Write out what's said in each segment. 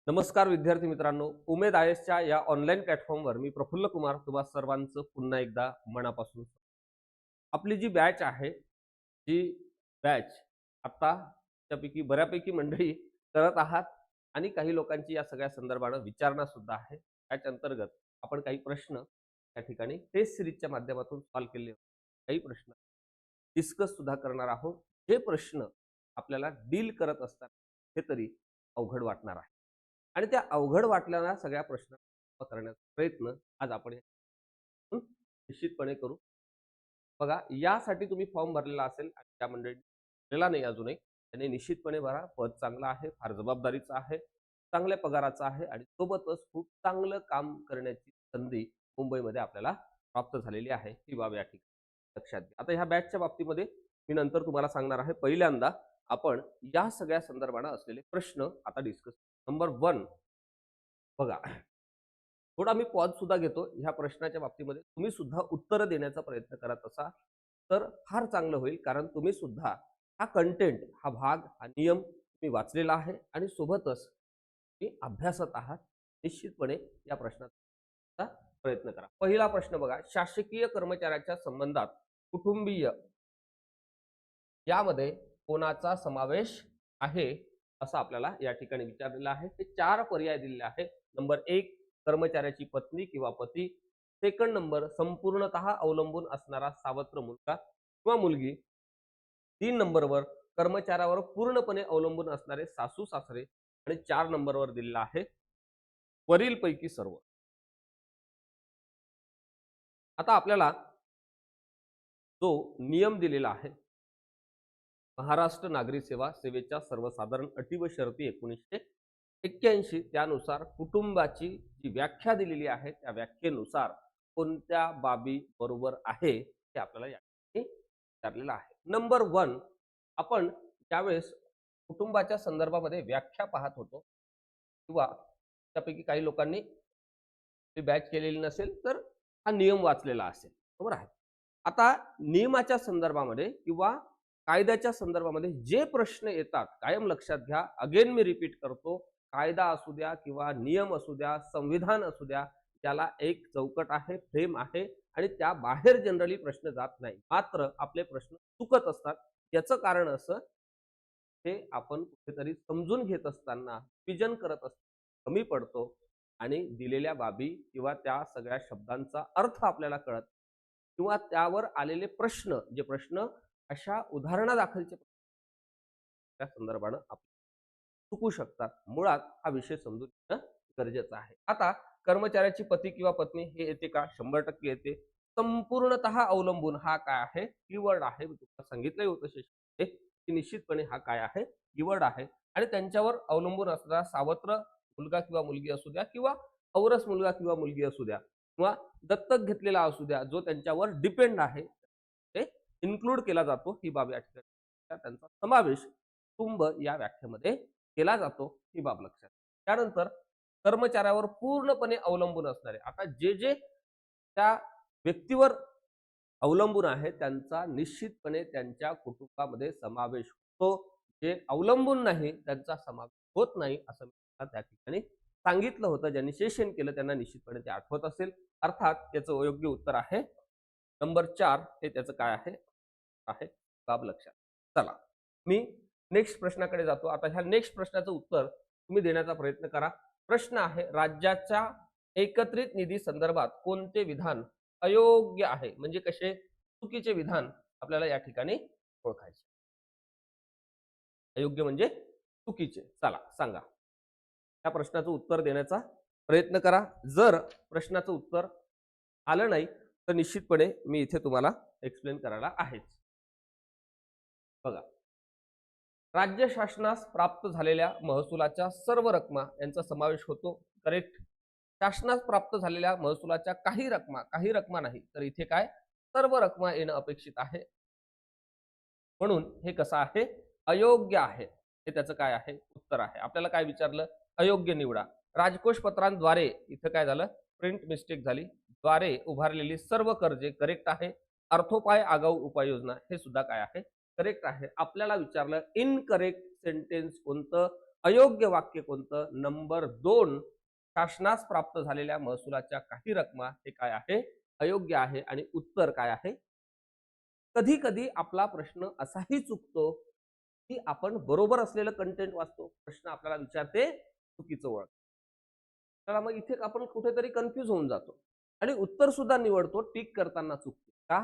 नमस्कार विद्यार्थी मित्रांनो, उमेद आयएसच्या या ऑनलाईन प्लॅटफॉर्मवर मी प्रफुल्ल कुमार तुम्हा सर्वांचं पुन्हा एकदा मनापासून आपली जी बॅच आहे, जी बॅच आता त्यापैकी बऱ्यापैकी मंडळी करत आहात आणि काही लोकांची या सगळ्या संदर्भानं विचारणा सुद्धा आहे. बॅच अंतर्गत आपण काही प्रश्न त्या ठिकाणी टेस्ट सिरीजच्या माध्यमातून सॉल्व्ह केले होते. काही प्रश्न डिस्कस सुद्धा करणार आहोत. हे प्रश्न आपल्याला डील करत असताना कुठेतरी अवघड वाटणार आहे आणि त्या अवघड वाटलेल्या सगळ्या प्रश्न करण्याचा प्रयत्न आज आपण निश्चितपणे करू. बघा, यासाठी तुम्ही फॉर्म भरलेला असेल आणि त्या मंडळी भरलेला नाही अजूनही, त्याने निश्चितपणे भरा. पद चांगलं आहे, फार जबाबदारीचं आहे, चांगल्या पगाराचं आहे आणि सोबतच खूप चांगलं काम करण्याची संधी मुंबईमध्ये आपल्याला प्राप्त झालेली आहे. ही बाब या ठिकाणी लक्षात घ्या. आता ह्या बॅचच्या बाबतीमध्ये मी नंतर तुम्हाला सांगणार आहे. पहिल्यांदा आपण या सगळ्या संदर्भाने असलेले प्रश्न आता डिस्कस. नंबर 1 बघा, थोडा मी पॉज सुद्धा घेतो. ह्या प्रश्नाच्या बाबतीमध्ये तुम्ही सुद्धा उत्तर देण्याचा प्रयत्न करत असाल तर फार चांगलं होईल, कारण तुम्ही सुद्धा हा कंटेंट, हा भाग, हा नियम तुम्ही वाचलेला आहे आणि सोबतच तुम्ही अभ्यासत आहात. निश्चितपणे या प्रश्नाचा प्रयत्न करा. पहिला प्रश्न बघा, शासकीय कर्मचाऱ्याच्या संबंधात कुटुंबीय यामध्ये कोणाचा समावेश आहे असं आपल्याला या ठिकाणी विचारलेलं आहे. ते 4 पर्याय दिलेले आहेत. नंबर 1 कर्मचाऱ्याची पत्नी किंवा पती. सेकंड नंबर संपूर्णतः अवलंबून असणारा सावत्र मुलगा किंवा मुलगी. 3 नंबरवर कर्मचाऱ्यावर पूर्णपणे अवलंबून असणारे सासू सासरे आणि 4 नंबरवर दिलेला आहे वरीलपैकी सर्व. आता आपल्याला जो नियम दिलेला आहे महाराष्ट्र नागरी सेवा सेवेच्या सर्वसाधारण अटी व शर्ती 1981, त्यानुसार कुटुंबाची जी व्याख्या दिलेली आहे त्या व्याख्येनुसार कोणत्या बाबी बरोबर आहे ते आपल्याला या ठिकाणी विचारलेलं आहे. नंबर 1 आपण ज्यावेळेस कुटुंबाच्या संदर्भामध्ये व्याख्या पाहत होतो किंवा त्यापैकी काही लोकांनी बॅच केलेली नसेल तर हा नियम वाचलेला असेल, बरोबर आहे. आता नियमाच्या संदर्भामध्ये किंवा कायद्याच्या संदर्भामध्ये जे प्रश्न येतात कायम लक्षात घ्या. अगेन मी रिपीट करतो, कायदा असू द्या किंवा नियम असू द्या, संविधान असू द्या, त्याला एक चौकट आहे, फ्रेम आहे आणि त्या बाहेर जनरली प्रश्न जात नाही. मात्र आपले प्रश्न चुकत असतात. याचं कारण असं, हे आपण कुठेतरी समजून घेत असताना विजन करत असताना कमी पडतो आणि दिलेल्या बाबी किंवा त्या सगळ्या शब्दांचा अर्थ आपल्याला कळत किंवा त्यावर आलेले प्रश्न, जे प्रश्न अशा उदाहरणादाखलचे त्या संदर्भानं आपण चुकू शकतात. मुळात हा विषय समजून घेणं गरजेचं आहे. आता कर्मचाऱ्याची पती किंवा पत्नी हे येते का? 100% येते. संपूर्णतः अवलंबून हा काय आहे? कीवर्ड आहे. मी तुम्हाला सांगितलंही होतं शेषमध्ये की निश्चितपणे हा काय आहे? कीवर्ड आहे आणि त्यांच्यावर अवलंबून असणारा सावत्र मुलगा किंवा मुलगी असू द्या किंवा औरस मुलगा किंवा मुलगी असू द्या किंवा दत्तक घेतलेला असू द्या, जो त्यांच्यावर डिपेंड आहे, ते इन्क्लूड केला जातो. ही बाब या ठिकाणी त्यांचा समावेश कुटुंब या व्याख्येमध्ये केला जातो. ही बाब लक्षात. त्यानंतर कर्मचाऱ्यावर पूर्णपणे अवलंबून असणारे, आता जे जे त्या व्यक्तीवर अवलंबून आहे त्यांचा निश्चितपणे त्यांच्या कुटुंबामध्ये समावेश होतो. जे अवलंबून नाही त्यांचा समावेश होत नाही असं मी त्या ठिकाणी सांगितलं होतं. ज्यांनी सेशन केलं त्यांना निश्चितपणे ते आठवत असेल. अर्थात त्याचं योग्य उत्तर आहे नंबर 4. हे त्याचं काय आहे बाब लक्षात. चला, मी नेक्स्ट प्रश्नाकडे जातो. आता ह्या नेक्स्ट प्रश्नाचं उत्तर तुम्ही देण्याचा प्रयत्न करा. प्रश्न आहे, राज्याच्या एकत्रित निधी संदर्भात कोणते विधान अयोग्य आहे? म्हणजे कसे चुकीचे विधान आपल्याला या ठिकाणी ओळखायचे. अयोग्य म्हणजे चुकीचे. चला सांगा, त्या प्रश्नाचं उत्तर देण्याचा प्रयत्न करा. जर प्रश्नाचं उत्तर आलं नाही तर निश्चितपणे मी इथे तुम्हाला एक्सप्लेन करायला आहेच. बघा, राज्य शासनास प्राप्त झालेल्या महसुलाच्या सर्व रकमा यांचा समावेश होतो. करेक्ट. शासनास प्राप्त झालेल्या महसुलाच्या काही रकमा नाही, तर इथे काय सर्व रकमा येणं अपेक्षित आहे. म्हणून हे कसं आहे? अयोग्य आहे. हे त्याचं काय आहे? उत्तर आहे. आपल्याला काय विचारलं? अयोग्य निवडा. राजकोष पत्रांद्वारे, इथं काय झालं? प्रिंट मिस्टेक झाली. द्वारे उभारलेली सर्व कर्जे करेक्ट आहे. अर्थोपाय आगाऊ उपाययोजना हे सुद्धा काय आहे? करेक्ट आहे. आपल्याला विचारलं इनकरेक्ट सेंटेन्स कोणतं? अयोग्य वाक्य कोणतं? नंबर 2, शासनास प्राप्त झालेल्या महसुलाच्या काही रकमा हे काय आहे? अयोग्य आहे. आणि उत्तर काय आहे? कधी कधी आपला प्रश्न असाही चुकतो की आपण बरोबर असलेलं कंटेंट वाचतो, प्रश्न आपल्याला विचारते चुकीचं ओळख. तर मग इथे आपण कुठेतरी कन्फ्यूज होऊन जातो आणि उत्तर सुद्धा निवडतो टिक करताना चुकतो का?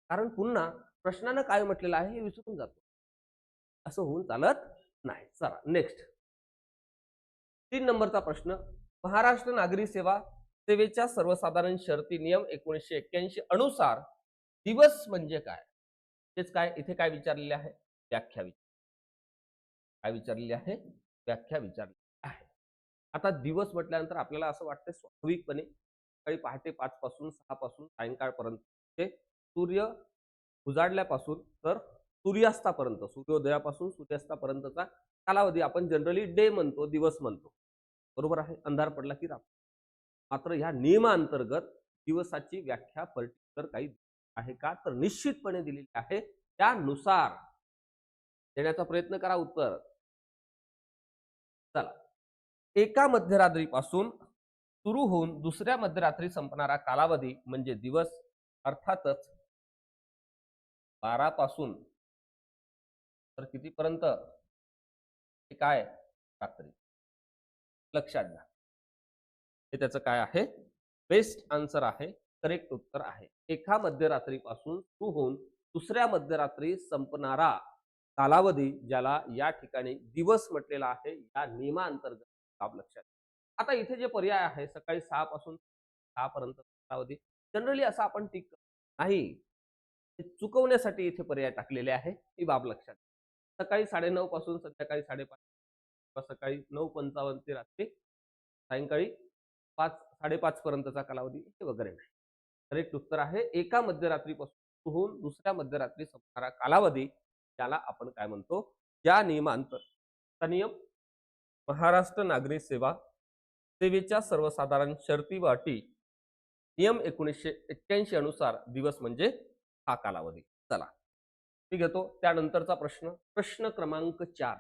कारण पुन्हा प्रश्नानं काय म्हटलेलं आहे हे विसरून जातो. असं होऊन चालत नाही. चला नेक्स्ट 3 नंबरचा प्रश्न. महाराष्ट्र नागरी सेवा सेवेच्या सर्वसाधारण शर्ती नियम 1981 अनुसार दिवस म्हणजे काय? तेच काय इथे काय विचारलेले आहे? व्याख्या काय विचारलेली आहे? व्याख्या विचारली आहे. आता दिवस म्हटल्यानंतर आपल्याला असं वाटतं स्वाभाविकपणे सकाळी पहाटे 5 पासून 6 पासून सायंकाळपर्यंत ते सूर्य उजाडल्यापासून तर सूर्यास्तापर्यंत, सूर्योदयापासून सूर्यास्तापर्यंतचा कालावधी आपण जनरली डे म्हणतो, दिवस म्हणतो. बरोबर आहे. अंधार पडला की रात्र. मात्र ह्या नियमांतर्गत दिवसाची व्याख्या पर्टिक्युलर काही आहे का? तर निश्चितपणे दिलेली आहे. त्यानुसार देण्याचा प्रयत्न करा उत्तर. चला. एका मध्यरात्रीपासून सुरू होऊन दुसऱ्या मध्यरात्री संपणारा कालावधी म्हणजे दिवस. अर्थातच 12 पासून तर कितीपर्यंत? हे काय? रात्री. लक्षात घ्या. हे त्याचं काय आहे? बेस्ट आन्सर आहे. करेक्ट उत्तर आहे. एका मध्यरात्रीपासून सुरू होऊन दुसऱ्या मध्यरात्री संपणारा कालावधी ज्याला या ठिकाणी दिवस म्हटलेला आहे, या नियमांतर्गत बाब लक्षात. आता इथे जे पर्याय आहे सकाळी 6 पासून 6 पर्यंत कालावधी, जनरली असं आपण टिक नाही, ते चुकवण्यासाठी इथे पर्याय टाकलेले आहे, ही बाब लक्षात. सकाळी 9:30 पासून संध्याकाळी 5:30 किंवा सकाळी 9:55 ते रात्री सायंकाळी 5-5:30 पर्यंतचा कालावधी हे वगैरे नाही. करेक्ट उत्तर आहे एका मध्यरात्रीपासून सुरू होऊन दुसऱ्या मध्यरात्री संपणारा कालावधी त्याला आपण काय म्हणतो? या नियमांतर नियम महाराष्ट्र नागरी सेवा सेवेच्या सर्वसाधारण शर्ती व अटी नियम 1981 अनुसार दिवस म्हणजे हा कालावधी. चला मी घेतो त्यानंतरचा प्रश्न क्रमांक 4.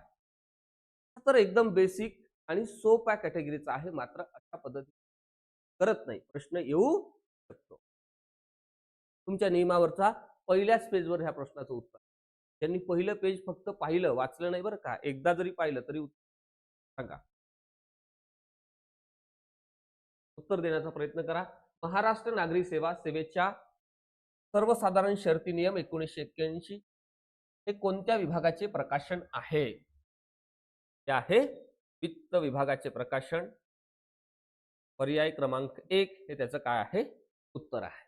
तर एकदम बेसिक आणि सोप्या कॅटेगरीचा आहे, मात्र अशा पद्धतीने करत नाही प्रश्न येऊ शकतो. तुमच्या नियमावरचा पहिल्याच पेजवर ह्या प्रश्नाचं उत्तर. त्यांनी पहिलं पेज फक्त पाहिलं, वाचलं नाही बरं का. एकदा जरी पाहिलं तरी सांगा. उत्तर देण्याचा प्रयत्न करा. महाराष्ट्र नागरी सेवा सेवेच्या सर्वसाधारण शर्ती नियम 1981 हे कोणत्या विभागाचे प्रकाशन आहे? ते आहे वित्त विभागाचे प्रकाशन. पर्याय क्रमांक 1 हे त्याचं काय आहे? उत्तर आहे.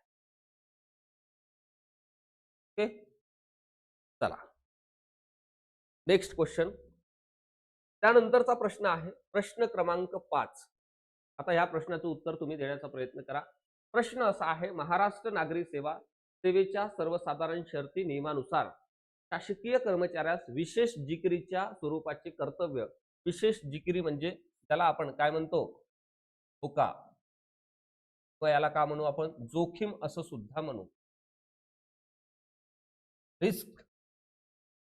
ओके चला नेक्स्ट क्वेश्चन. त्यानंतरचा प्रश्न आहे प्रश्न क्रमांक 5. आता या प्रश्नाचं उत्तर तुम्ही देण्याचा प्रयत्न करा. प्रश्न असा आहे, महाराष्ट्र नागरी सेवा सेवेच्या सर्वसाधारण शर्ती नियमानुसार शासकीय कर्मचाऱ्यास विशेष जिकिरीच्या स्वरूपाचे कर्तव्य. विशेष जिकिरी म्हणजे त्याला आपण काय म्हणतो? धोका, व याला का म्हणू आपण? जोखीम असं सुद्धा म्हणू. रिस्क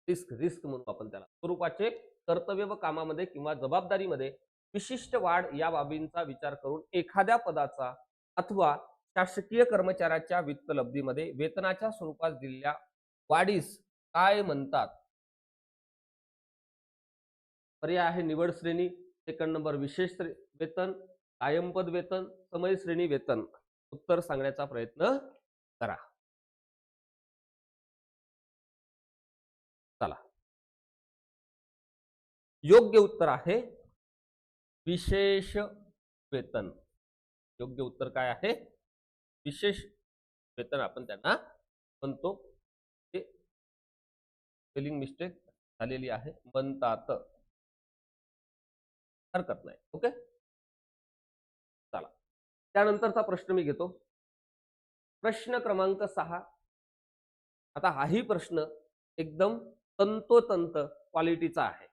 रिस्क रिस्क म्हणू आपण त्याला. स्वरूपाचे कर्तव्य व कामामध्ये किंवा जबाबदारीमध्ये विशिष्ट वाढ या बाबींचा विचार करून एखाद्या पदाचा अथवा शासकीय कर्मचाऱ्याच्या वित्त लब्धीमध्ये वेतनाच्या स्वरूपात दिलेल्या वाढीस काय म्हणतात? पर्याय आहे निवड श्रेणी, सेकंड नंबर विशेष वेतन, कायम पद वेतन, समय श्रेणी वेतन. उत्तर सांगण्याचा प्रयत्न करा. चला योग्य उत्तर आहे विशेष वेतन. योग्य उत्तर काय आहे? विशेष वेतन आपण त्यांना म्हणतो. ते स्पेलिंग मिस्टेक झालेली आहे, म्हणतात, हरकत नाही. ओके चला त्यानंतरचा प्रश्न मी घेतो. प्रश्न क्रमांक 6. आता हाही प्रश्न एकदम तंतोतंत क्वालिटीचा आहे.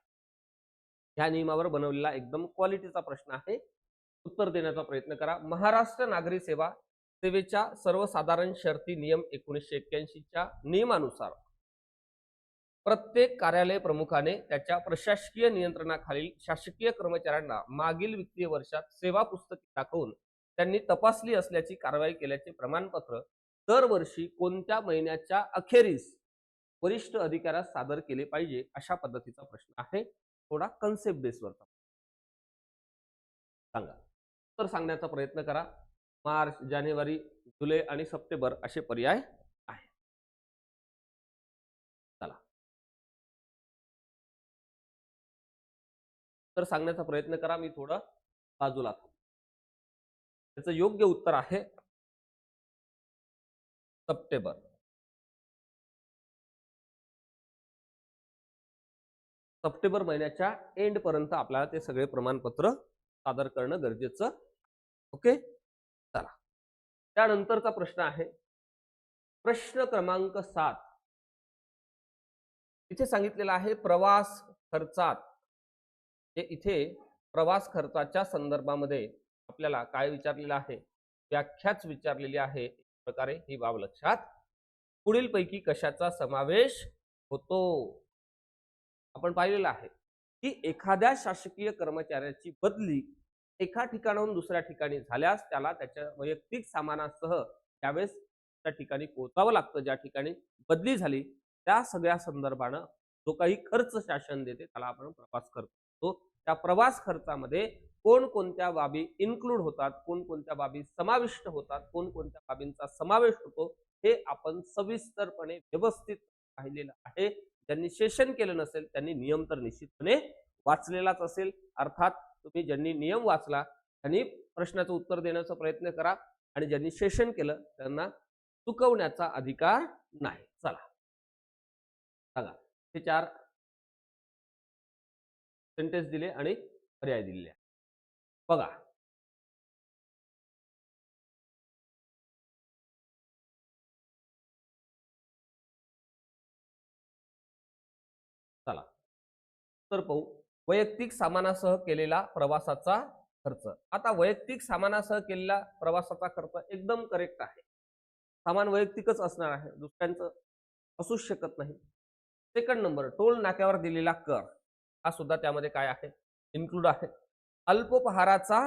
ह्या नियमावर बनवलेला एकदम क्वालिटीचा प्रश्न आहे. उत्तर देण्याचा प्रयत्न करा. महाराष्ट्र नागरी सेवा सेवेच्या सर्वसाधारण शर्ती नियम 1981 च्या नियमानुसार प्रत्येक कार्यालय प्रमुखाने त्याच्या प्रशासकीय नियंत्रणाखालील शासकीय कर्मचाऱ्यांना मागील वित्तीय वर्षात सेवा पुस्तके दाखवून त्यांनी तपासली असल्याची कारवाई केल्याचे प्रमाणपत्र दरवर्षी कोणत्या महिन्याच्या अखेरीस वरिष्ठ अधिकाऱ्यास सादर केले पाहिजे, अशा पद्धतीचा प्रश्न आहे. थोडा कन्सेप्ट बेसवरचा सांगा. तर सांगण्याचा प्रयत्न करा. मार्च, जानेवारी, जुलै आणि सप्टेंबर असे पर्याय आहे. चला, तर सांगण्याचा प्रयत्न करा. मी थोडं बाजूला थांबतो. त्याचं योग्य उत्तर आहे सप्टेंबर. सप्टेंबर महिन्याच्या एंड पर्यंत आपल्याला ते सगळे प्रमाणपत्र सादर करणं गरजेचं. ओके, चला. त्यानंतरचा प्रश्न आहे प्रश्न क्रमांक 7. इथे सांगितलेलं आहे प्रवास खर्चात. इथे प्रवास खर्चाच्या संदर्भामध्ये आपल्याला काय विचारलेलं आहे, व्याख्याच विचारलेली आहे. एक प्रकारे ही बाब लक्षात. पुढील पैकी कशाचा समावेश होतो. आपण पाहिलेलं आहे की एखाद्या शासकीय कर्मचाऱ्याची बदली एका ठिकाणाहून दुसऱ्या ठिकाणी झाल्यास त्याला त्याच्या वैयक्तिक सामानासह त्यावेळेस त्या ठिकाणी पोहोचावं लागतं. ज्या ठिकाणी बदली झाली त्या सगळ्या संदर्भानं जो काही खर्च शासन देते त्याला आपण प्रवास खर्च म्हणतो. त्या प्रवास खर्चामध्ये कोणकोणत्या बाबी इन्क्लूड होतात, कोणकोणत्या बाबी समाविष्ट होतात, कोणकोणत्या बाबींचा समावेश होतो, हे आपण सविस्तरपणे व्यवस्थित पाहिलेलं आहे. ज्यांनी सेशन केलं नसेल त्यांनी नियम तर निश्चितपणे वाचलेलाच असेल. अर्थात तुम्ही ज्यांनी नियम वाचला त्यांनी प्रश्नाचं उत्तर देण्याचा प्रयत्न करा, आणि ज्यांनी सेशन केलं त्यांना चुकवण्याचा अधिकार नाही. चला सांगा. हे 4 सेंटेन्स दिले आणि पर्याय दिलेले बघा. चला तर पाहू. वैयक्तिक सामानासह केलेला प्रवासाचा खर्च. आता वैयक्तिक सामानासह केलेला प्रवासाचा खर्च एकदम करेक्ट आहे. सामान वैयक्तिकच असणार आहे, दुसऱ्यांचं असूच शकत नाही. सेकंड नंबर, टोल नाक्यावर दिलेला कर हा सुद्धा त्यामध्ये काय आहे, इन्क्लूड आहे. अल्पोपहाराचा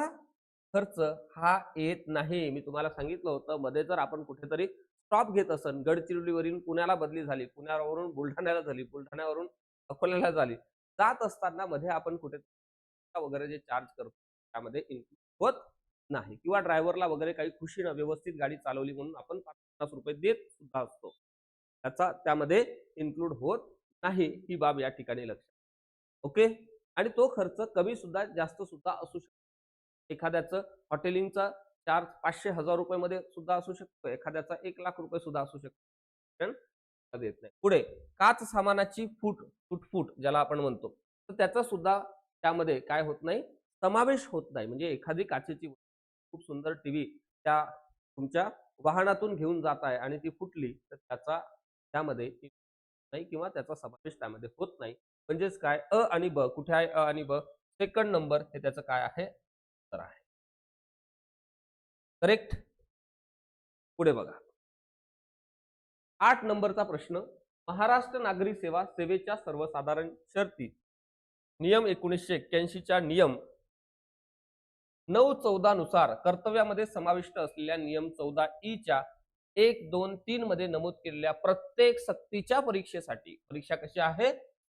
खर्च हा येत नाही. मी तुम्हाला सांगितलं होतं मध्ये जर आपण कुठेतरी स्टॉप घेत असन, गडचिरोलीवरून पुण्याला बदली झाली, पुण्यावरून बुलढाण्याला झाली, बुलढाण्यावरून अकोल्याला झाली, जात असताना मध्ये आपण कुठे वगैरे जे चार्ज करतो त्यामध्ये इन्क्लूड होत नाही. किंवा ड्रायव्हरला वगैरे काही खुशीनं व्यवस्थित गाडी चालवली म्हणून आपण 50 रुपये देत सुद्धा असतो, त्याचा त्यामध्ये इन्क्लूड होत नाही. ही बाब या ठिकाणी लक्षात. ओके, आणि तो खर्च कमी सुद्धा जास्त सुद्धा असू शकतो. एखाद्याचं हॉटेलिंगचा चार्ज 500,000 रुपये सुद्धा असू शकतो, एखाद्याचा 1,00,000 रुपये सुद्धा असू शकतो. देत नाही. पुढे काच सामानाची फूट ज्याला आपण म्हणतो, तर त्याचा सुद्धा त्यामध्ये काय होत नाही, समावेश होत नाही. म्हणजे एखादी काचेची खूप सुंदर टीव्ही त्या तुमच्या वाहनातून घेऊन जात आहे आणि ती फुटली तर त्याचा त्यामध्ये नाही किंवा त्याचा समावेश त्यामध्ये होत नाही. म्हणजेच काय, अ आणि ब. कुठे आहे अ आणि ब? सेकंड नंबर हे त्याचं काय आहे, तर आहे. करेक्ट. पुढे बघा. 8 नंबरचा प्रश्न. महाराष्ट्र नागरी सेवा सेवेच्या सर्वसाधारण शर्ती नियम 1981 च्या नियम 9-14 नुसार कर्तव्यामध्ये समाविष्ट असलेल्या नियम 14 च्या 1, 2, 3 मध्ये नमूद केलेल्या प्रत्येक सक्तीच्या परीक्षेसाठी, परीक्षा कशी आहे,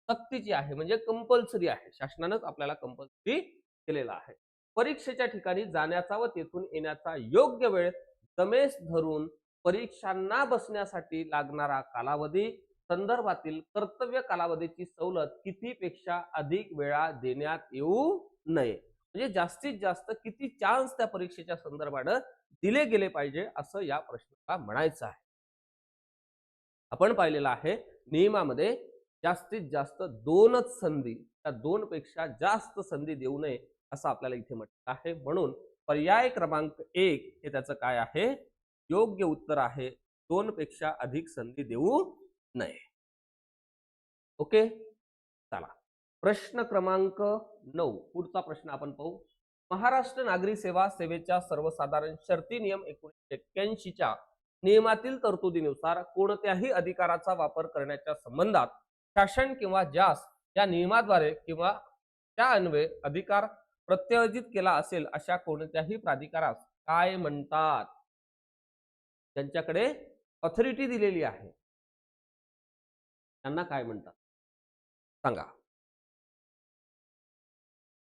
सक्तीची आहे म्हणजे कंपल्सरी आहे, शासनानंच आपल्याला कंपल्सरी केलेला आहे. परीक्षेच्या ठिकाणी जाण्याचा व तेथून येण्याचा योग्य वेळ जमेस धरून परीक्षांना बसण्यासाठी लागणारा कालावधी संदर्भातील कर्तव्य कालावधीची सवलत कितीपेक्षा अधिक वेळा देण्यात येऊ नये. म्हणजे जास्तीत जास्त किती चान्स त्या परीक्षेच्या संदर्भानं दिले गेले पाहिजे असं या प्रश्नाला म्हणायचं आहे. आपण पाहिलेलं आहे नियमामध्ये जास्तीत जास्त 2च संधी, त्या 2 पेक्षा जास्त संधी देऊ नये असं आपल्याला इथे म्हटलं आहे. म्हणून पर्याय क्रमांक 1 हे त्याचं काय आहे, योग्य उत्तर आहे. 2 पेक्षा अधिक संधी देऊ नये. ओके, चला प्रश्न क्रमांक 9. पुढचा प्रश्न आपण पाहू. महाराष्ट्र नागरी सेवा सेवेच्या सर्वसाधारण शर्ती नियम 1981 च्या नियमातील तरतुदीनुसार कोणत्याही अधिकाराचा वापर करण्याच्या संबंधात शासन किंवा ज्यास या नियमाद्वारे किंवा त्या अन्वये अधिकार प्रत्यायोजित केला असेल अशा कोणत्याही प्राधिकारास काय म्हणतात? त्यांच्याकडे ऑथॉरिटी दिलेली आहे त्यांना काय म्हणतात सांगा.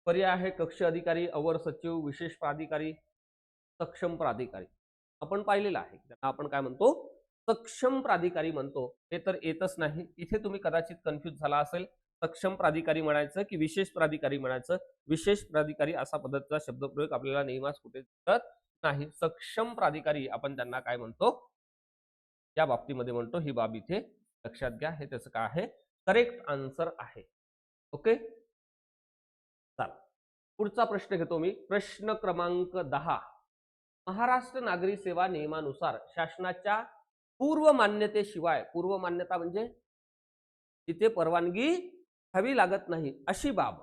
पर्याय आहे कक्ष अधिकारी, अवर सचिव, विशेष प्राधिकारी, सक्षम प्राधिकारी. आपण पाहिलेलं आहे त्यांना आपण काय म्हणतो? सक्षम प्राधिकारी म्हणतो. हे तर येतच नाही. इथे तुम्ही कदाचित कन्फ्यूज झाला असेल. सक्षम प्राधिकारी म्हणायचं की विशेष प्राधिकारी म्हणायचं. विशेष प्राधिकारी असा पद्धतीचा शब्दप्रयोग आपल्याला नेहमीच कुठे दिसत नाही. सक्षम प्राधिकारी आपण त्यांना काय म्हणतो या बाबतीमध्ये म्हणतो. ही बाब इथे लक्षात घ्या. हे त्याचं काय आहे? करेक्ट आन्सर आहे. ओके, चला पुढचा प्रश्न घेतो मी. प्रश्न क्रमांक 10. महाराष्ट्र नागरी सेवा नियमानुसार शासनाच्या पूर्व मान्यतेशिवाय, पूर्व मान्यता म्हणजे तिथे परवानगी हवी लागत नाही अशी बाब,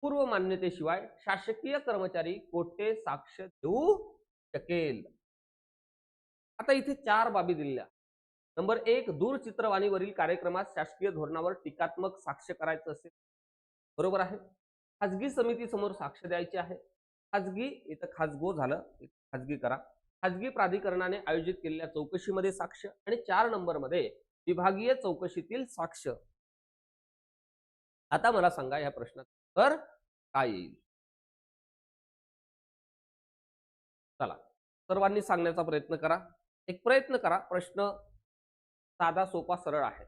पूर्व मान्यतेशिवाय शासकीय कर्मचारी कोठे साक्ष देऊ शकेल? आता इथे 4 बाबी दिलेल्या. नंबर 1, दूरचित्रवाणीवरील कार्यक्रमात शासकीय धोरणावर टीकात्मक साक्ष करायचं असेल, बरोबर आहे. खाजगी समिती समोर साक्ष द्यायची आहे. खाजगी इथं खाजगो झालं, खाजगी करा. खाजगी प्राधिकरणाने आयोजित केलेल्या चौकशीमध्ये साक्ष. आणि 4 नंबर मध्ये विभागीय चौकशीतील साक्ष. आता मला सांगा या प्रश्नात तर काय येईल? चला सर्वांनी सांगण्याचा प्रयत्न करा. एक प्रयत्न करा. प्रश्न साधा सोपा सरळ आहे.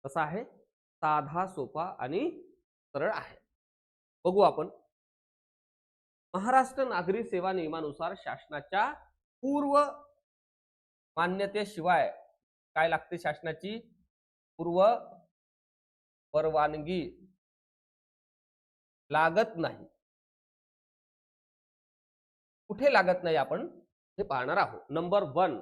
कसा आहे? साधा सोपा आणि सरळ आहे. बघू आपण. महाराष्ट्र नागरी सेवा नियमानुसार शासनाच्या पूर्व मान्यतेशिवाय काय लागते? शासनाची पूर्व परवानगी लागत नाही. कुठे लागत नाही आपण हे पाहणार आहोत. नंबर 1,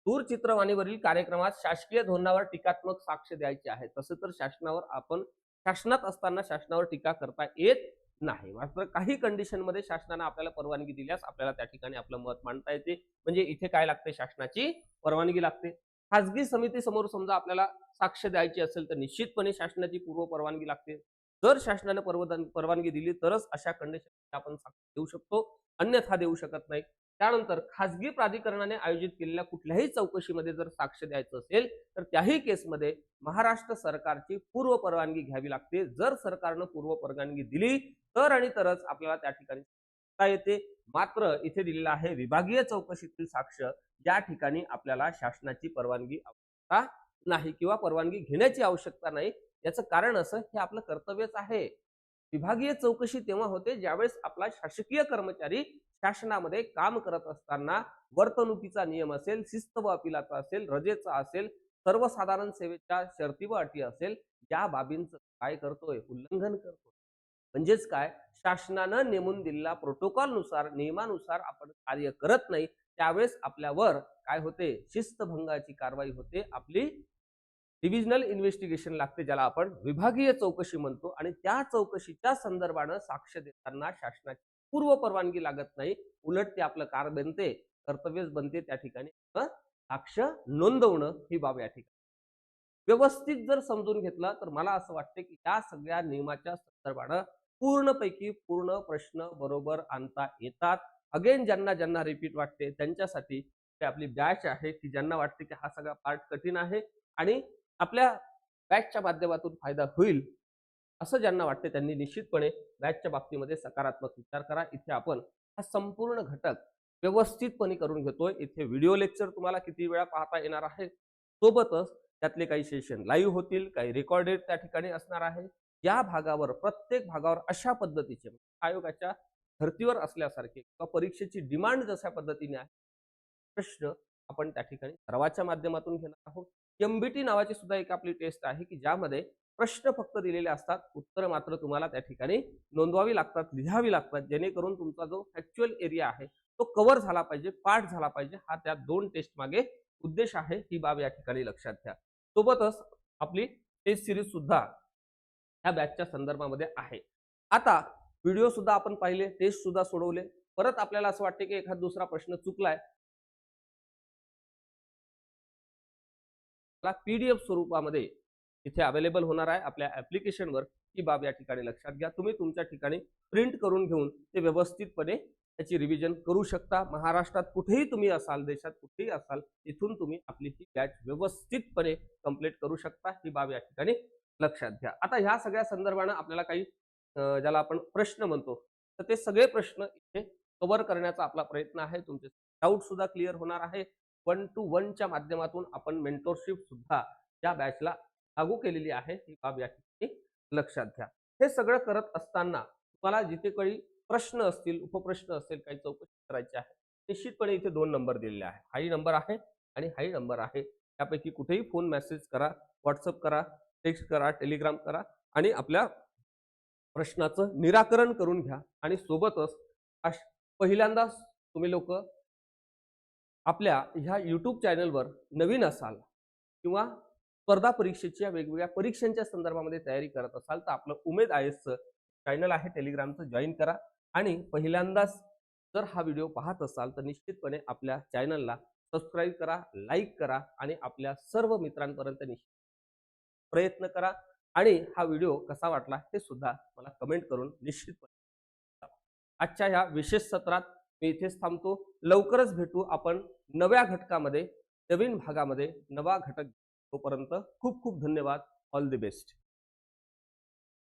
दूरचित्रवाणीवरील कार्यक्रमात शासकीय धोरणावर टीकात्मक साक्ष द्यायची आहे. तसं तर शासनावर आपण शासनात असताना शासनावर टीका करता येत नाही. मात्र काही कंडिशन मध्ये शासनाने आपल्याला परवानगी दिल्यास आपल्याला त्या ठिकाणी आपलं मत मांडता येते. म्हणजे इथे काय लागते? शासनाची परवानगी लागते. खाजगी समिती समोर समजा आपल्याला साक्ष द्यायची असेल तर निश्चितपणे शासनाची पूर्व परवानगी लागते. जर शासनाने परवानगी दिली तरच अशा कंडिशन आपण साक्ष देऊ शकतो, अन्यथा देऊ शकत नाही. त्यानंतर खाजगी प्राधिकरणाने आयोजित केलेल्या कुठल्याही चौकशीमध्ये जर साक्ष द्यायचं असेल तर त्याही केसमध्ये महाराष्ट्र सरकारची पूर्व परवानगी घ्यावी लागते. जर सरकारनं पूर्व परवानगी दिली तर आणि तरच आपल्याला त्या ठिकाणी येते. मात्र इथे दिलेला आहे विभागीय चौकशीतील साक्ष, या ठिकाणी आपल्याला शासनाची परवानगी आवश्यकता नाही किंवा परवानगी घेण्याची आवश्यकता नाही. याचं कारण असं, हे आपलं कर्तव्यच आहे. विभागीय चौकशी तेव्हा होते ज्यावेळेस आपला शासकीय कर्मचारी शासनामध्ये काम करत असताना वर्तणुकीचा नियम असेल, शिस्त व अपिलाचा असेल, रजेचा असेल, सर्वसाधारण सेवेच्या शर्ती व अटी असेल, या बाबींचं काय करतोय? उल्लंघन करतोय. म्हणजेच काय? शासनानं नेमून दिलेल्या प्रोटोकॉल नुसार, नियमानुसार आपण कार्य करत नाही, त्यावेळेस आपल्यावर काय होते? शिस्तभंगाची कारवाई होते. आपली डिव्हिजनल इन्व्हेस्टिगेशन लागते, ज्याला आपण विभागीय चौकशी म्हणतो. आणि त्या चौकशीच्या संदर्भानं साक्ष देताना शासनाची पूर्व परवानगी लागत नाही. उलट ते आपलं कार बनते, कर्तव्यच बनते त्या ठिकाणी साक्ष नोंदवणं ही बाब या ठिकाणी. व्यवस्थित जर समजून घेतलं तर मला असं वाटतं की या सगळ्या नियमाच्या संदर्भानं पूर्णपैकी पूर्ण प्रश्न बरोबर आणता येतात. अगेन ज्यांना ज्यांना रिपीट वाटते त्यांच्यासाठी आपली बॅच आहे की ज्यांना वाटते की हा सगळा पार्ट कठीण आहे आणि आपल्या बॅचच्या माध्यमातून फायदा होईल असं ज्यांना वाटते त्यांनी निश्चितपणे बॅचच्या बाबतीमध्ये सकारात्मक विचार करा. इथे आपण हा संपूर्ण घटक व्यवस्थितपणे करून घेतोय. इथे व्हिडिओ लेक्चर तुम्हाला किती वेळा पाहता येणार आहे, सोबतच त्यातले काही सेशन लाईव्ह होतील, काही रेकॉर्डेड त्या ठिकाणी असणार आहे. या भागावर, प्रत्येक भागावर अशा पद्धतीचे आयोगाच्या धर्तीवर असल्यासारखे किंवा परीक्षेची डिमांड जशा पद्धतीने आहे प्रश्न आपण त्या ठिकाणी सर्वाच्या माध्यमातून घेणार आहोत. एमबीटी नावाची सुद्धा एक आपली टेस्ट आहे की ज्यामध्ये प्रश्न फक्त दिलेले असतात, उत्तर मात्र तुम्हाला त्या ठिकाणी नोंदवावी लागतात, लिहावी लागतात, जेणेकरून तुमचा जो फॅक्च्युअल एरिया आहे तो कव्हर झाला पाहिजे, पाठ झाला पाहिजे. हा त्या 2 टेस्ट मागे उद्देश आहे. ही बाब या ठिकाणी लक्षात घ्या. सोबतच आपली टेस्ट सिरीज सुद्धा ह्या बॅचच्या संदर्भामध्ये आहे. आता व्हिडिओ सुद्धा आपण पाहिले, टेस्ट सुद्धा सोडवले. परत आपल्याला असं वाटते की एखादा दुसरा प्रश्न चुकलाय, पीडीएफ स्वरूपामध्ये इथे अवेलेबल होणार आहे आपल्या ऍप्लिकेशनवर। ही बाब या ठिकाणी लक्षात घ्या। तुम्ही तुमच्या ठिकाणी प्रिंट करून घेऊन ते व्यवस्थितपणे त्याची रिव्हिजन करू शकता। महाराष्ट्रात कुठेही तुम्ही असाल, देशात कुठेही असाल, इथून तुम्ही आपली ही बॅच व्यवस्थितपणे कंप्लीट करू शकता। ही बाब या ठिकाणी लक्षात घ्या। आता ह्या सगळ्या संदर्भानं आपल्याला काही ज्याला आपण प्रश्न म्हणतो, तर ते सगळे प्रश्न इथे कव्हर करण्याचा आपला प्रयत्न आहे। तुमचे डाऊट सुद्धा क्लिअर होणार आहे। 1 to 1 च्या माध्यमातून आपण मेंटरशिप सुद्धा या बॅचला लागू केलेली आहे। ही बाब या ठिकाणी लक्षात घ्या। हे सगळं करत असताना तुम्हाला जिथे काही प्रश्न असतील, उपप्रश्न असेल, काही चौकशी करायची आहे, निश्चितपणे इथे 2 नंबर दिलेले आहे। हाही नंबर आहे आणि हाही नंबर आहे। त्यापैकी कुठेही फोन मेसेज करा, व्हॉट्सअप करा, टेक्स्ट करा, टेलिग्राम करा आणि आपल्या प्रश्नाचं निराकरण करून घ्या। आणि सोबतच पहिल्यांदाच तुम्ही लोक आपल्या ह्या YouTube चॅनलवर नवीन असाल किंवा स्पर्धा परीक्षेच्या वेगवेगळ्या परीक्षांच्या संदर्भामध्ये तयारी करत असाल, तर आपलं उमेद IASचं चॅनल आहे टेलिग्रामचं, जॉईन करा। आणि पहिल्यांदाच जर हा व्हिडिओ पाहत असाल तर निश्चितपणे आपल्या चॅनलला सबस्क्राईब करा, लाईक करा आणि आपल्या सर्व मित्रांपर्यंत प्रयत्न करा। आणि हा व्हिडिओ कसा वाटला हे सुद्धा मला कमेंट करून निश्चितपणे सांगा। आजच्या ह्या विशेष सत्रात मी इथेच थांबतो। लवकरच भेटू आपण नव्या घटकामध्ये, नवीन भागामध्ये, नवा घटक। तोपर्यंत खूप खूप धन्यवाद। All the best.